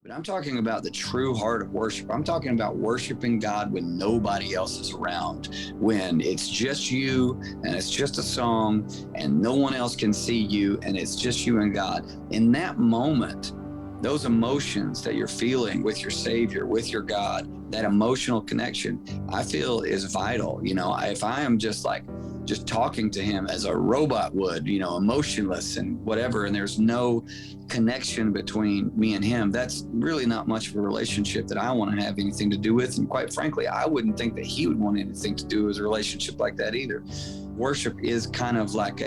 But I'm talking about the true heart of worship. I'm talking about worshiping God when nobody else is around, when it's just you and it's just a song and no one else can see you and it's just you and God. In that moment, those emotions that you're feeling with your Savior, with your God, that emotional connection, I feel is vital. If I am just talking to him as a robot would, emotionless and whatever, and there's no connection between me and him, that's really not much of a relationship that I want to have anything to do with. And quite frankly, I wouldn't think that he would want anything to do with a relationship like that either. Worship is kind of like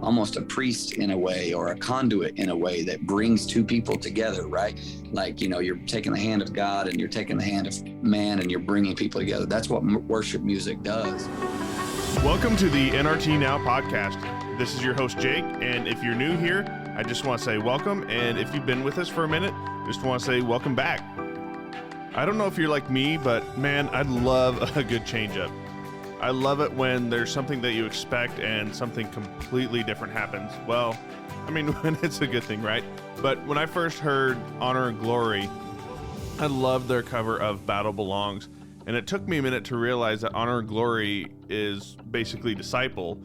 almost a priest in a way, or a conduit in a way, that brings two people together, right? Like, you're taking the hand of God and you're taking the hand of man and you're bringing people together. That's what worship music does. Welcome to the NRT Now podcast. This is your host, Jake, and if you're new here, I just want to say welcome, and if you've been with us for a minute, just want to say welcome back. I don't know if you're like me, but man, I love a good change-up. I love it when there's something that you expect and something completely different happens. Well, I mean, when it's a good thing, right? But when I first heard Honor and Glory, I loved their cover of Battle Belongs. And it took me a minute to realize that Honor and Glory is basically Disciple,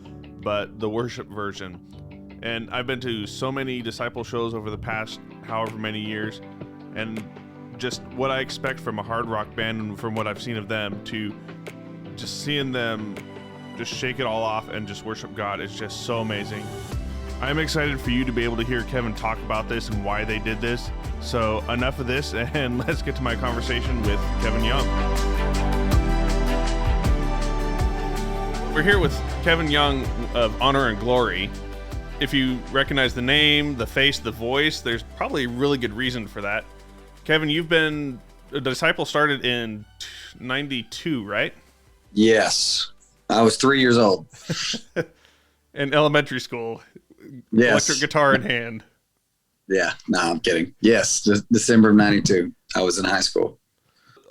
but the worship version. And I've been to so many Disciple shows over the past however many years, and just what I expect from a hard rock band and from what I've seen of them, to just seeing them just shake it all off and just worship God is just so amazing. I'm excited for you to be able to hear Kevin talk about this and why they did this. So enough of this, and let's get to my conversation with Kevin Young. We're here with Kevin Young of Honor and Glory. If you recognize the name, the face, the voice, there's probably a really good reason for that. Kevin, the Disciple started in 92, right? Yes. I was 3 years old. In elementary school. Yes. Electric guitar in hand. Yeah, no, I'm kidding. Yes, December of 92. I was in high school.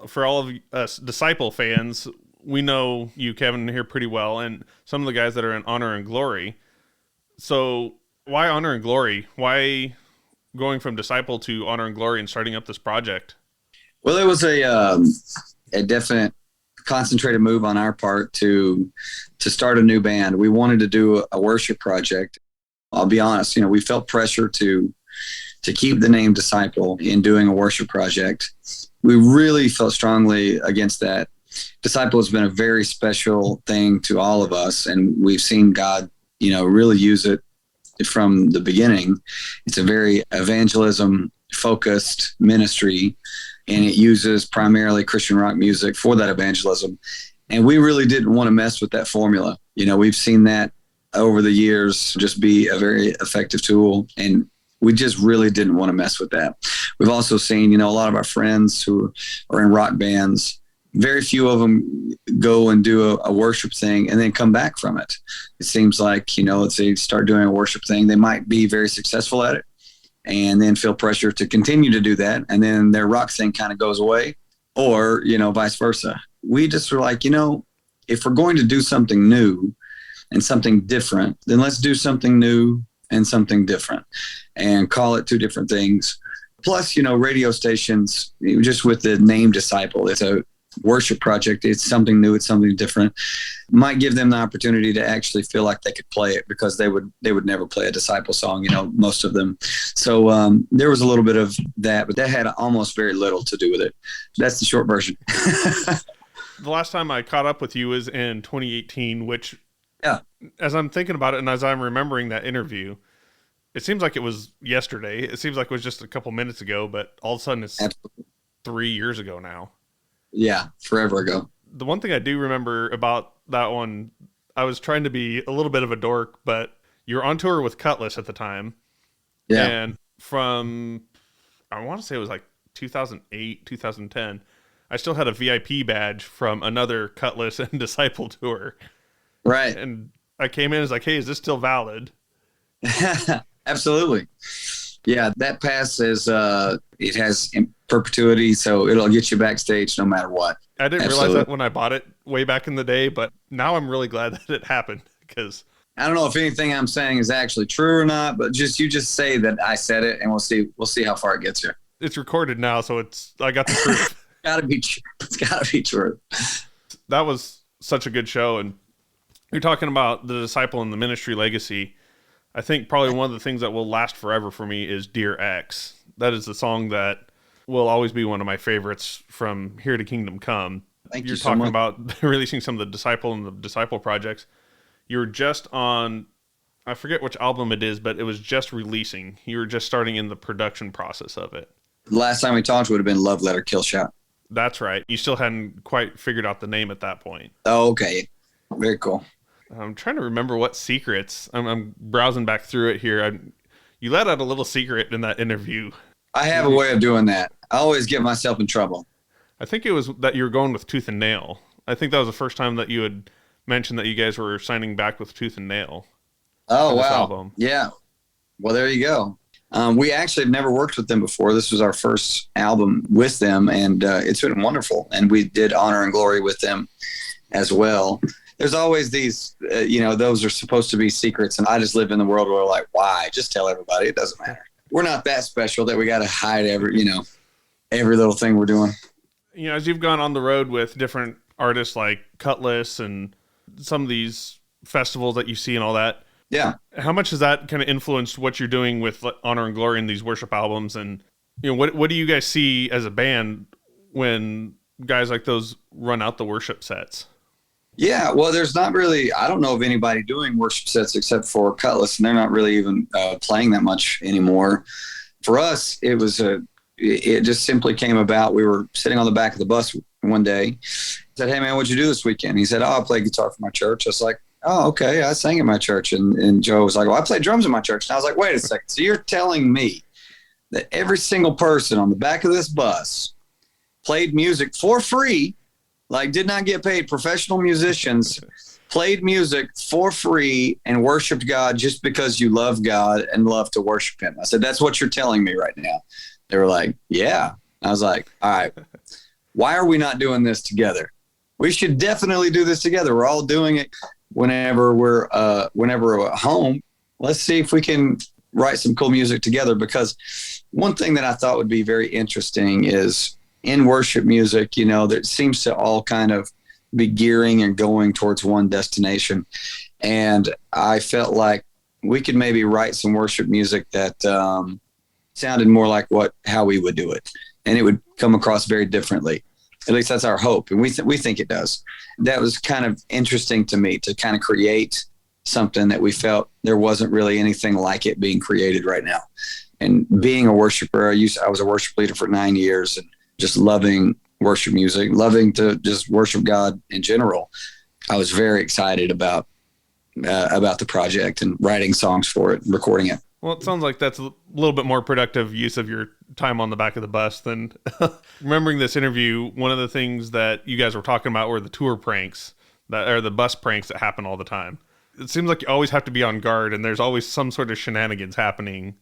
For all of us Disciple fans, we know you, Kevin, here pretty well, and some of the guys that are in Honor and Glory. So why Honor and Glory? Why going from Disciple to Honor and Glory and starting up this project? Well, it was a definite concentrated move on our part to start a new band. We wanted to do a worship project. I'll be honest, we felt pressure to keep the name Disciple in doing a worship project. We really felt strongly against that. Disciple has been a very special thing to all of us, and we've seen God, really use it from the beginning. It's a very evangelism-focused ministry, and it uses primarily Christian rock music for that evangelism. And we really didn't want to mess with that formula. We've seen that over the years just be a very effective tool, and we just really didn't want to mess with that. We've also seen, a lot of our friends who are in rock bands, very few of them go and do a worship thing and then come back from it. It seems like, if they start doing a worship thing, they might be very successful at it and then feel pressure to continue to do that. And then their rock thing kind of goes away, or, vice versa. We just were like, if we're going to do something new and something different, then let's do something new and something different and call it two different things. Plus, radio stations, just with the name Disciple, it's a worship project. It's something new. It's something different. Might give them the opportunity to actually feel like they could play it, because they would never play a Disciple song, most of them. So there was a little bit of that, but that had almost very little to do with it. That's the short version. The last time I caught up with you was in 2018, which, yeah, as I'm thinking about it and as I'm remembering that interview, it seems like it was yesterday. It seems like it was just a couple minutes ago, but all of a sudden it's Absolutely. 3 years ago now. Yeah, forever ago. The one thing I do remember about that one, I was trying to be a little bit of a dork, but you were on tour with Cutlass at the time. Yeah. And from, I want to say it was like 2008, 2010, I still had a VIP badge from another Cutlass and Disciple tour. Right. And I came in and was like, hey, is this still valid? Absolutely. Yeah, that pass is, it has in perpetuity, so it'll get you backstage no matter what. I didn't Absolutely. realize that when I bought it way back in the day, but now I'm really glad that it happened, because I don't know if anything I'm saying is actually true or not, but you just say that I said it, and we'll see how far it gets you. It's recorded now, so I got the proof. It's gotta be true. That was such a good show. And you're talking about the disciple and the ministry legacy. I think probably one of the things that will last forever for me is Dear X. That is the song that will always be one of my favorites from Here to Kingdom Come. Thank You're you so talking much. about releasing some of the disciple and the disciple projects. You were just on, I forget which album it is, but it was just releasing. You were just starting in the production process of it. The last time we talked would have been Love Letter Kill Shot. That's right. You still hadn't quite figured out the name at that point. Oh, okay. Very cool. I'm trying to remember what secrets. I'm browsing back through it here. You let out a little secret in that interview. I have a way of doing that. I always get myself in trouble. I think it was that you were going with Tooth and Nail. I think that was the first time that you had mentioned that you guys were signing back with Tooth and Nail. Oh, wow. Album. Yeah. Well, there you go. We actually have never worked with them before. This was our first album with them, and it's been wonderful. And we did Honor and Glory with them as well. There's always these, those are supposed to be secrets. And I just live in the world where like, why? Just tell everybody. It doesn't matter. We're not that special that we got to hide every little thing we're doing. As you've gone on the road with different artists like Cutlass and some of these festivals that you see and all that. Yeah. How much has that kind of influenced what you're doing with Honor and Glory and these worship albums? And, what do you guys see as a band when guys like those run out the worship sets? Yeah, well, there's not really, I don't know of anybody doing worship sets except for Cutlass, and they're not really even playing that much anymore. For us, it just simply came about. We were sitting on the back of the bus one day. I said, hey, man, what'd you do this weekend? He said, I play guitar for my church. I was like, oh, okay, I sang at my church. And Joe was like, well, I play drums in my church. And I was like, wait a second. So you're telling me that every single person on the back of this bus played music for free, like did not get paid, professional musicians played music for free and worshiped God just because you love God and love to worship him? I said, that's what you're telling me right now. They were like, yeah. I was like, all right, why are we not doing this together? We should definitely do this together. We're all doing it whenever we're at home. Let's see if we can write some cool music together, because one thing that I thought would be very interesting is in worship music, that seems to all kind of be gearing and going towards one destination. And I felt like we could maybe write some worship music that sounded more like how we would do it. And it would come across very differently. At least that's our hope. And we think it does. That was kind of interesting to me, to kind of create something that we felt there wasn't really anything like it being created right now. And being a worshiper, I was a worship leader for 9 years, and just loving worship music, loving to just worship God in general. I was very excited about the project and writing songs for it, recording it. Well, it sounds like that's a little bit more productive use of your time on the back of the bus than remembering this interview. One of the things that you guys were talking about were the tour pranks or the bus pranks that happen all the time. It seems like you always have to be on guard, and there's always some sort of shenanigans happening.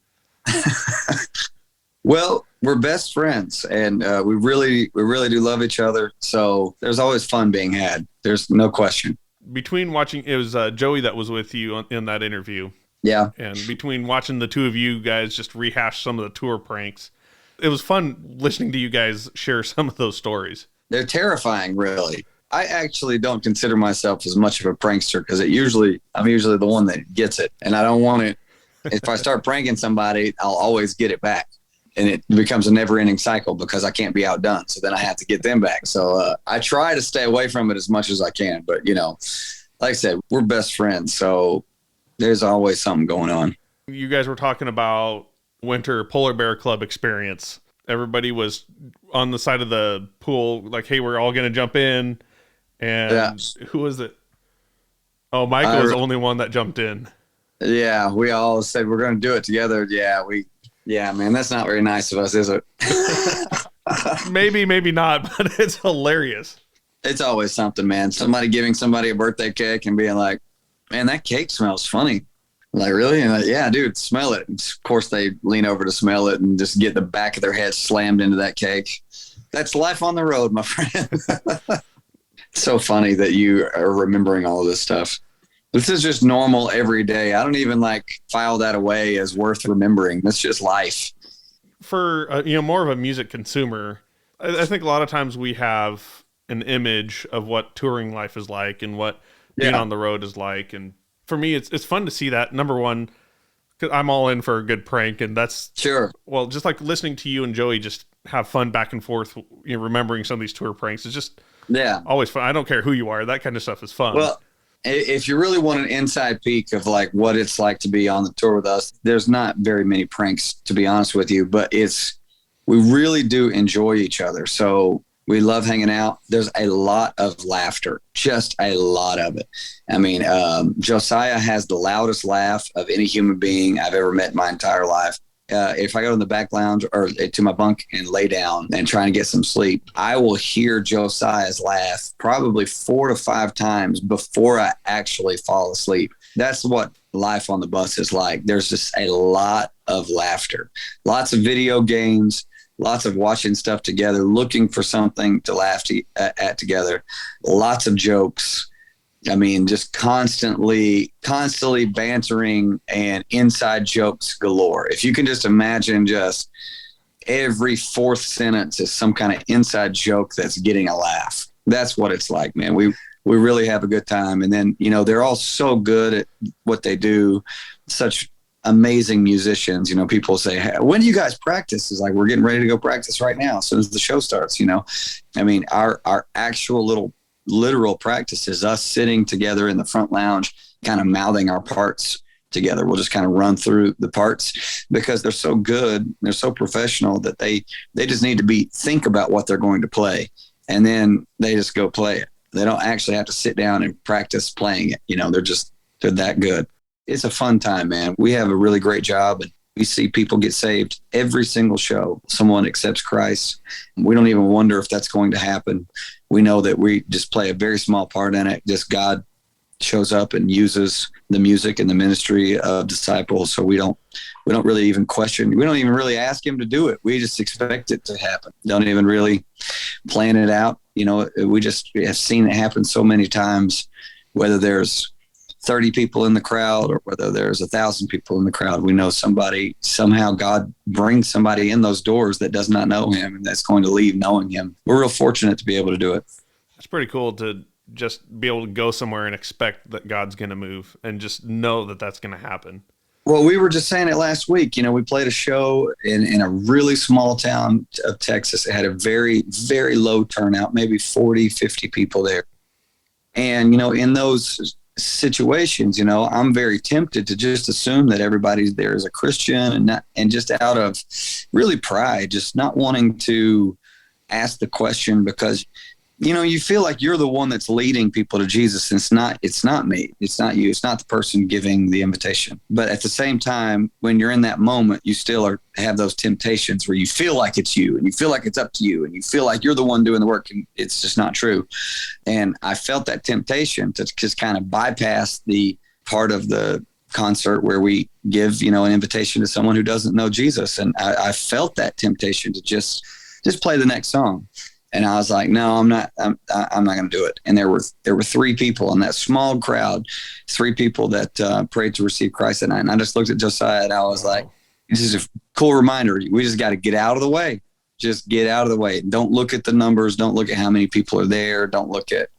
Well, we're best friends, and we really do love each other. So there's always fun being had. There's no question. Between watching, it was Joey that was with you in that interview. Yeah. And between watching the two of you guys just rehash some of the tour pranks, it was fun listening to you guys share some of those stories. They're terrifying, really. I actually don't consider myself as much of a prankster, because I'm usually the one that gets it, and I don't want it. If I start pranking somebody, I'll always get it back. And it becomes a never-ending cycle because I can't be outdone. So then I have to get them back. So I try to stay away from it as much as I can. But, like I said, we're best friends. So there's always something going on. You guys were talking about winter polar bear club experience. Everybody was on the side of the pool like, hey, we're all going to jump in. And Who was it? Oh, Michael was the only one that jumped in. Yeah, we all said we're going to do it together. Yeah, man, that's not very nice of us, is it? Maybe not, but it's hilarious. It's always something, man. Somebody giving somebody a birthday cake and being like, man, that cake smells funny. Like, really? And like, yeah, dude, smell it. And of course, they lean over to smell it and just get the back of their head slammed into that cake. That's life on the road, my friend. It's so funny that you are remembering all of this stuff. This is just normal every day. I don't even file that away as worth remembering. That's just life. for more of a music consumer, I think a lot of times we have an image of what touring life is like and what being on the road is like. And for me, it's fun to see that. Number one, 'cause I'm all in for a good prank, and that's Sure. well, just like listening to you and Joey just have fun back and forth, remembering some of these tour pranks is just always fun. I don't care who you are; that kind of stuff is fun. Well, if you really want an inside peek of like what it's like to be on the tour with us, there's not very many pranks, to be honest with you, but we really do enjoy each other. So we love hanging out. There's a lot of laughter, just a lot of it. I mean, Josiah has the loudest laugh of any human being I've ever met in my entire life. If I go in the back lounge or to my bunk and lay down and try and get some sleep, I will hear Josiah's laugh probably 4 to 5 times before I actually fall asleep. That's what life on the bus is like. There's just a lot of laughter, lots of video games, lots of watching stuff together, looking for something to laugh at together, lots of jokes. I mean, just constantly bantering and inside jokes galore. If you can just imagine, just every 4th sentence is some kind of inside joke that's getting a laugh. That's what it's like, man. We really have a good time. And then, they're all so good at what they do, such amazing musicians. People say, hey, when do you guys practice? It's like, we're getting ready to go practice right now as soon as the show starts. I mean, our actual little literal practice is us sitting together in the front lounge, kind of mouthing our parts together. We'll just kind of run through the parts because they're so good. They're so professional that they just need to think about what they're going to play. And then they just go play it. They don't actually have to sit down and practice playing it. They're that good. It's a fun time, man. We have a really great job, and we see people get saved every single show. Someone accepts Christ. We don't even wonder if that's going to happen. We know that we just play a very small part in it. Just God shows up and uses the music and the ministry of disciples. So we don't really even question. We don't even really ask him to do it. We just expect it to happen. Don't even really plan it out. We just have seen it happen so many times, whether there's 30 people in the crowd or whether there's 1,000 people in the crowd. We know somehow God brings somebody in those doors that does not know him and that's going to leave knowing him. We're real fortunate to be able to do it. It's pretty cool to just be able to go somewhere and expect that God's going to move and just know that that's going to happen. Well, we were just saying it last week. We played a show in a really small town of Texas. It had a very, very low turnout, maybe 40, 50 people there. And, in those situations, I'm very tempted to just assume that everybody there is a Christian and just out of really pride, just not wanting to ask the question because, you feel like you're the one that's leading people to Jesus. And it's not me. It's not you. It's not the person giving the invitation. But at the same time, when you're in that moment, you still have those temptations where you feel like it's you and you feel like it's up to you and you feel like you're the one doing the work, and it's just not true. And I felt that temptation to just kind of bypass the part of the concert where we give, an invitation to someone who doesn't know Jesus. And I felt that temptation to just play the next song. And I was like, no, I'm not going to do it. And there were 3 people in that small crowd, 3 people that prayed to receive Christ that night. And I just looked at Josiah and I was like, this is a cool reminder. We just got to get out of the way. Just get out of the way. Don't look at the numbers. Don't look at how many people are there. Don't look at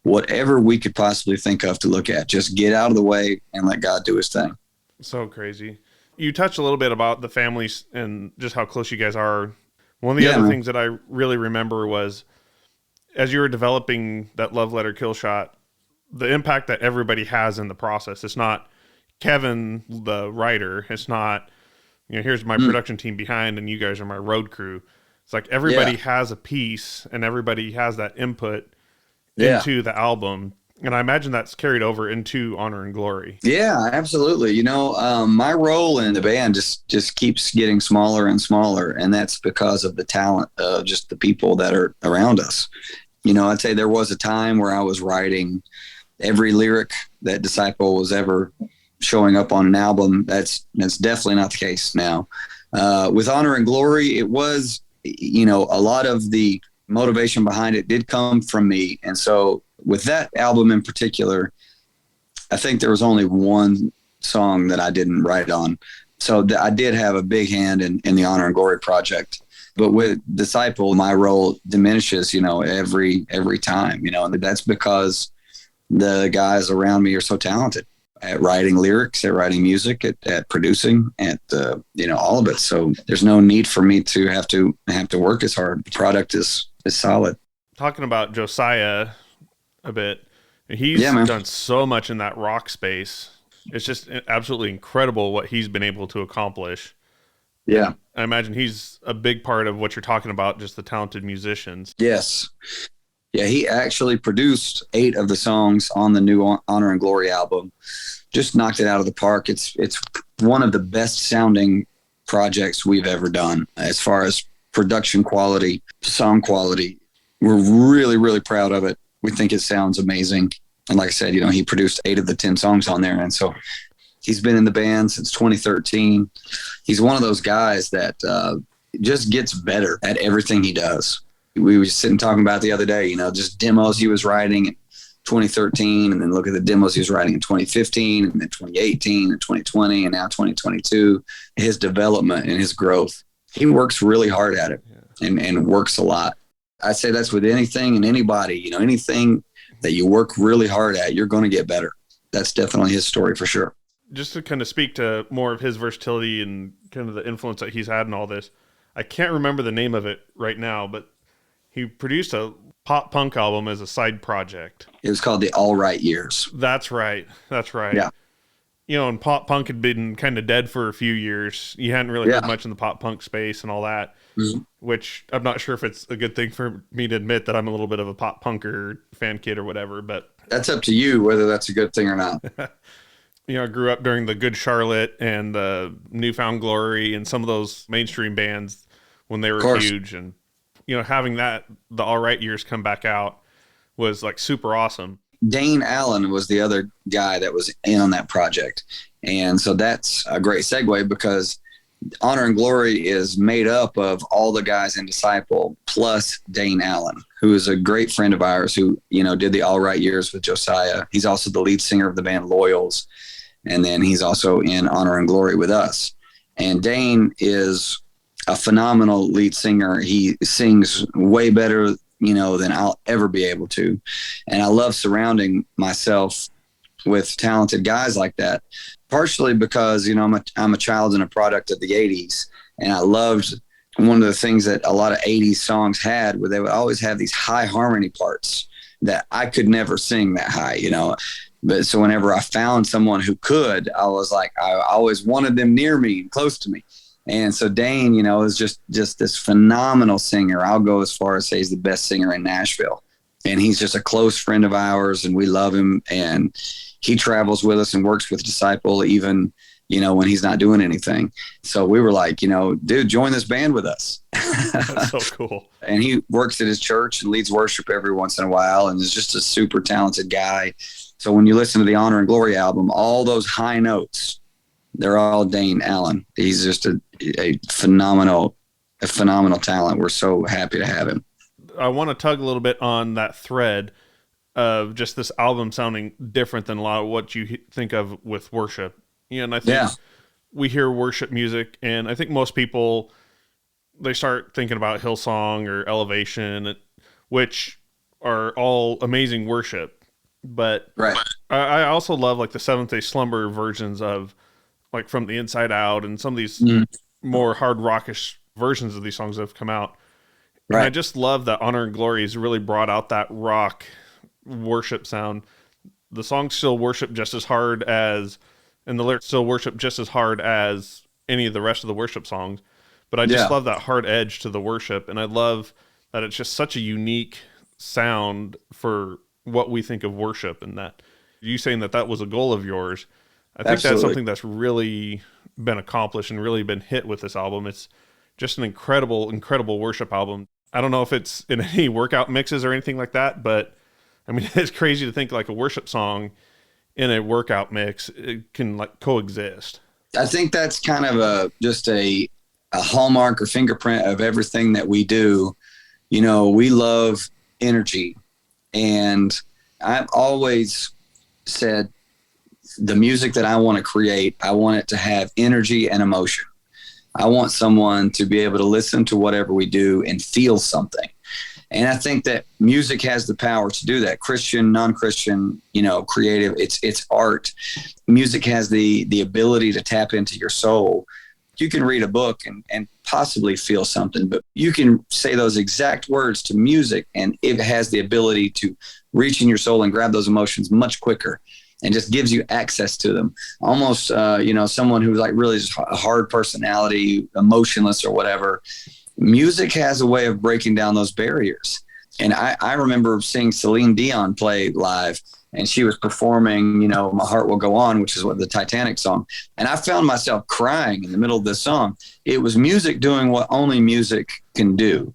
whatever we could possibly think of to look at. Just get out of the way and let God do his thing. So crazy. You touched a little bit about the families and just how close you guys are. One of the other things that I really remember was as you were developing that Love Letter Kill Shot, the impact that everybody has in the process. It's not Kevin, the writer. It's not, here's my production team behind and you guys are my road crew. It's like everybody has a piece and everybody has that input into the album. And I imagine that's carried over into Honor and Glory. Yeah, absolutely. My role in the band just keeps getting smaller and smaller. And that's because of the talent of just the people that are around us. I'd say there was a time where I was writing every lyric that Disciple was ever showing up on an album. That's definitely not the case now. With Honor and Glory, it was, a lot of the motivation behind it did come from me. And so with that album in particular, I think there was only one song that I didn't write on. So I did have a big hand in the Honor and Glory project. But with Disciple, my role diminishes, every time, and that's because the guys around me are so talented at writing lyrics, at writing music, at producing, at all of it. So there's no need for me to have to work as hard. The product is solid. Talking about Josiah a bit, he's done so much in that rock space. It's just absolutely incredible what he's been able to accomplish. Yeah. I imagine he's a big part of what you're talking about, just the talented musicians. Yes. Yeah, he actually produced 8 of the songs on the new Honor and Glory album. Just knocked it out of the park. It's one of the best sounding projects we've ever done as far as production quality, song quality. We're really, really proud of it. We think it sounds amazing. And like I said, he produced 8 of the 10 songs on there. And so he's been in the band since 2013. He's one of those guys that just gets better at everything he does. We were just sitting talking about the other day, just demos he was writing in 2013, and then look at the demos he was writing in 2015, and then 2018, and 2020, and now 2022. His development and his growth. He works really hard at it and works a lot. I say that's with anything and anybody, anything that you work really hard at, you're going to get better. That's definitely his story for sure. Just to kind of speak to more of his versatility and kind of the influence that he's had in all this, I can't remember the name of it right now, but he produced a pop punk album as a side project. It was called The All Right Years. That's right. Yeah. And pop punk had been kind of dead for a few years. You hadn't really heard much in the pop punk space and all that, which I'm not sure if it's a good thing for me to admit that I'm a little bit of a pop punker fan kid or whatever, but that's up to you whether that's a good thing or not. I grew up during the Good Charlotte and the Newfound Glory and some of those mainstream bands when they were huge. And, having the All Right Years come back out was like super awesome. Dane Allen was the other guy that was in on that project. And so that's a great segue because Honor and Glory is made up of all the guys in Disciple plus Dane Allen, who is a great friend of ours who, did the All Right Years with Josiah. He's also the lead singer of the band Loyals. And then he's also in Honor and Glory with us. And Dane is a phenomenal lead singer. He sings way better, than I'll ever be able to. And I love surrounding myself with talented guys like that, partially because, I'm a child and a product of the 80s. And I loved one of the things that a lot of 80s songs had where they would always have these high harmony parts that I could never sing that high, But so whenever I found someone who could, I was like, I always wanted them near me and close to me. And so Dane, is just this phenomenal singer. I'll go as far as say he's the best singer in Nashville. And he's just a close friend of ours and we love him. And he travels with us and works with Disciple even, when he's not doing anything. So we were like, dude, join this band with us. That's so cool. And he works at his church and leads worship every once in a while and is just a super talented guy. So when you listen to the Honor and Glory album, all those high notes, they're all Dane Allen. He's just a phenomenal talent. We're so happy to have him. I want to tug a little bit on that thread of just this album sounding different than a lot of what you think of with worship. And I think we hear worship music, and I think most people, they start thinking about Hillsong or Elevation, which are all amazing worship. But I also love like the Seventh-day Slumber versions of like From the Inside Out and some of these more hard rockish versions of these songs that have come out. And I just love that Honor and Glory has really brought out that rock worship sound. The songs still worship just as hard as, and the lyrics still worship just as hard as any of the rest of the worship songs. But I just love that hard edge to the worship. And I love that it's just such a unique sound for what we think of worship. And that you saying that was a goal of yours, I think that's something that's really been accomplished and really been hit with this album. It's just an incredible, incredible worship album. I don't know if it's in any workout mixes or anything like that, but I mean, it's crazy to think like a worship song in a workout mix, it can like coexist. I think that's kind of just a hallmark or fingerprint of everything that we do. We love energy, and I've always said the music that I want to create, I want it to have energy and emotion. I want someone to be able to listen to whatever we do and feel something. And I think that music has the power to do that. Christian, non-Christian, creative, it's art. Music has the ability to tap into your soul. You can read a book and possibly feel something, but you can say those exact words to music and it has the ability to reach in your soul and grab those emotions much quicker and just gives you access to them. Almost, someone who's like really just a hard personality, emotionless or whatever. Music has a way of breaking down those barriers. And I remember seeing Celine Dion play live, and she was performing, My Heart Will Go On, which is what the Titanic song. And I found myself crying in the middle of this song. It was music doing what only music can do.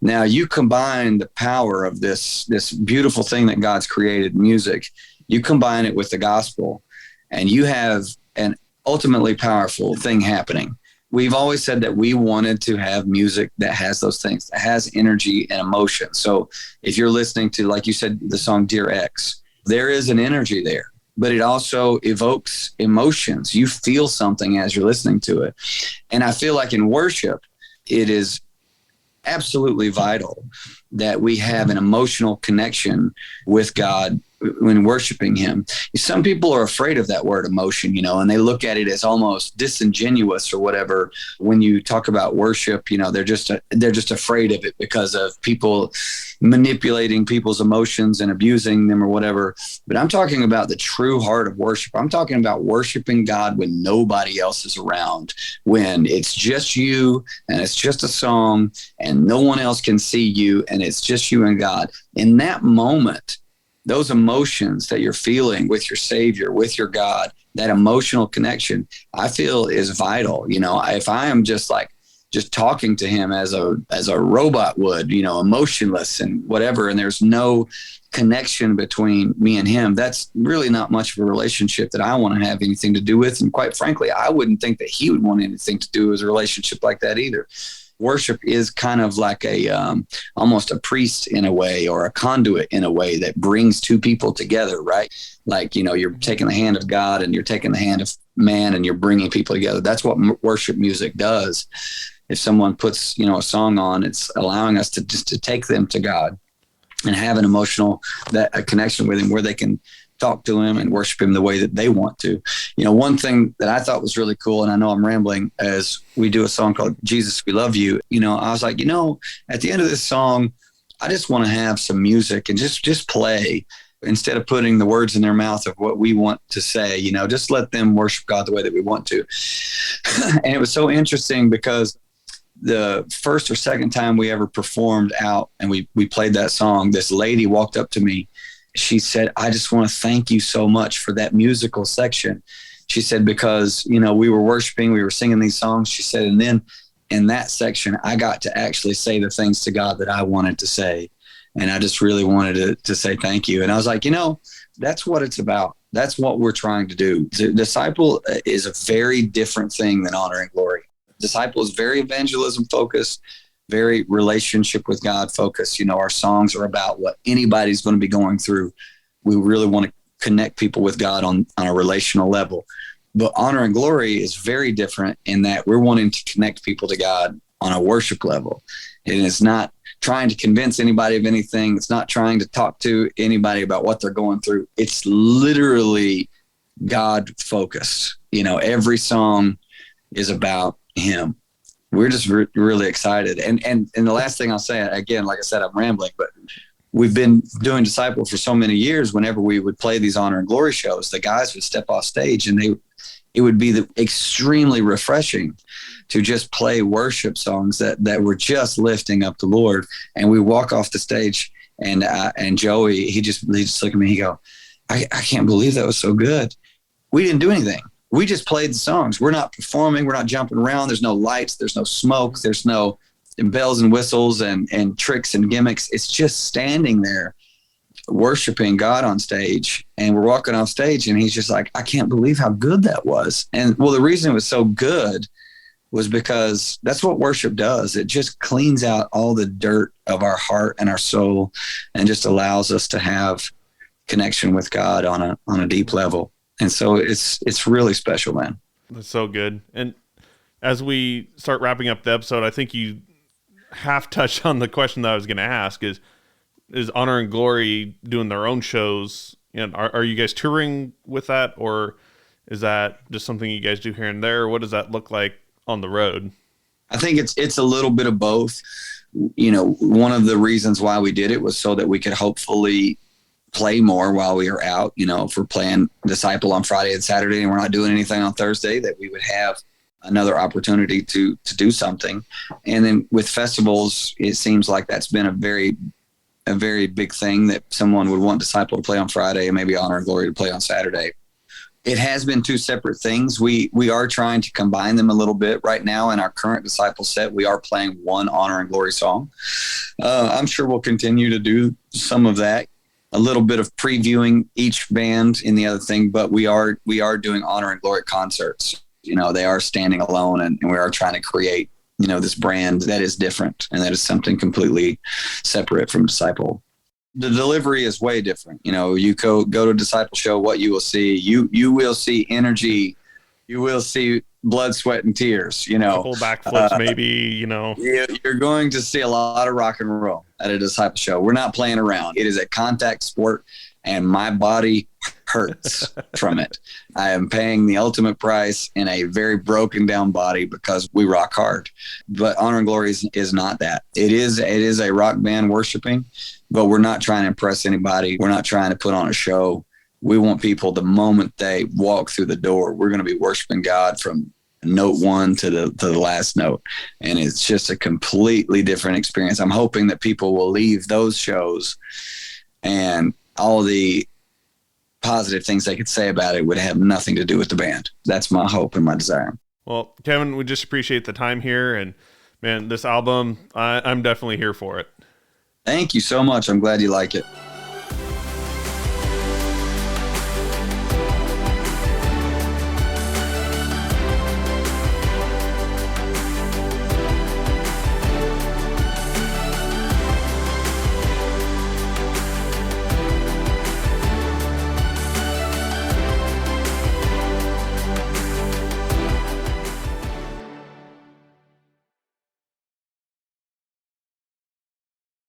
Now you combine the power of this beautiful thing that God's created, music, you combine it with the gospel, and you have an ultimately powerful thing happening. We've always said that we wanted to have music that has those things, that has energy and emotion. So if you're listening to, like you said, the song Dear X, there is an energy there, but it also evokes emotions. You feel something as you're listening to it. And I feel like in worship, it is absolutely vital that we have an emotional connection with God when worshiping him. Some people are afraid of that word emotion, and they look at it as almost disingenuous or whatever. When you talk about worship, they're just afraid of it because of people manipulating people's emotions and abusing them or whatever. But I'm talking about the true heart of worship. I'm talking about worshiping God when nobody else is around, when it's just you and it's just a song and no one else can see you and it's just you and God. In that moment, those emotions that you're feeling with your Savior, with your God, that emotional connection, I feel is vital. If I am just talking to him as a robot would, emotionless and whatever, and there's no connection between me and him, that's really not much of a relationship that I want to have anything to do with. And quite frankly, I wouldn't think that he would want anything to do with a relationship like that either. Worship is kind of like almost a priest in a way, or a conduit in a way that brings two people together, right? Like, you're taking the hand of God and you're taking the hand of man and you're bringing people together. That's what worship music does. If someone puts, a song on, it's allowing us to take them to God and have an emotional a connection with him where they can talk to him and worship him the way that they want to. One thing that I thought was really cool, and I know I'm rambling, as we do a song called Jesus, We Love You. I was like, at the end of this song, I just want to have some music and just play instead of putting the words in their mouth of what we want to say, just let them worship God the way that we want to. And it was so interesting because the first or second time we ever performed out and we played that song, this lady walked up to me. She said, I just want to thank you so much for that musical section. She said, because, we were worshiping, we were singing these songs. She said, and then in that section, I got to actually say the things to God that I wanted to say. And I just really wanted to say thank you. And I was like, that's what it's about. That's what we're trying to do. Disciple is a very different thing than honor and glory. Disciple is very evangelism focused, very relationship with God focused. Our songs are about what anybody's going to be going through. We really want to connect people with God on a relational level. But honor and glory is very different in that we're wanting to connect people to God on a worship level. And it's not trying to convince anybody of anything. It's not trying to talk to anybody about what they're going through. It's literally God focused. Every song is about him. We're just really excited. And the last thing I'll say, again, like I said, I'm rambling, but we've been doing Disciple for so many years. Whenever we would play these honor and glory shows, the guys would step off stage and it would be extremely refreshing to just play worship songs that were just lifting up the Lord. And we walk off the stage and Joey, he just looked at me, he go, I can't believe that was so good. We didn't do anything. We just played the songs. We're not performing. We're not jumping around. There's no lights. There's no smoke. There's no bells and whistles and tricks and gimmicks. It's just standing there worshiping God on stage. And we're walking off stage and he's just like, I can't believe how good that was. And well, the reason it was so good was because that's what worship does. It just cleans out all the dirt of our heart and our soul and just allows us to have connection with God on a deep level. And so it's really special, man. That's so good. And as we start wrapping up the episode, I think you half touched on the question that I was going to ask is Honor and Glory doing their own shows? And are you guys touring with that, or is that just something you guys do here and there? What does that look like on the road? I think it's a little bit of both. You know, one of the reasons why we did it was so that we could hopefully play more while we are out. You know, if we're playing Disciple on Friday and Saturday and we're not doing anything on Thursday, that we would have another opportunity to do something. And then with festivals, it seems like that's been a very big thing, that someone would want Disciple to play on Friday and maybe Honor and Glory to play on Saturday. It has been two separate things. We are trying to combine them a little bit right now. In our current Disciple set, we are playing one Honor and Glory song. I'm sure we'll continue to do some of that, a little bit of previewing each band in the other thing, but we are doing Honor and Glory concerts. You know, they are standing alone, and we are trying to create, you know, this brand that is different and that is something completely separate from Disciple. The delivery is way different. You know, you go to a Disciple show, what you will see, you will see energy, you will see blood, sweat, and tears, you know. A couple backflips, maybe, you know. You're going to see a lot of rock and roll at a Disciple show. We're not playing around. It is a contact sport, and my body hurts from it. I am paying the ultimate price in a very broken down body because we rock hard. But Honor and Glory is not that. It is a rock band worshiping, but we're not trying to impress anybody. We're not trying to put on a show. We want people, the moment they walk through the door, we're going to be worshiping God from note one to the last note. And it's just a completely different experience. I'm hoping that people will leave those shows and all the positive things they could say about it would have nothing to do with the band. That's my hope and my desire. Well, Kevin, we just appreciate the time here, and man, this album, I'm definitely here for it. Thank you so much. I'm glad you like it.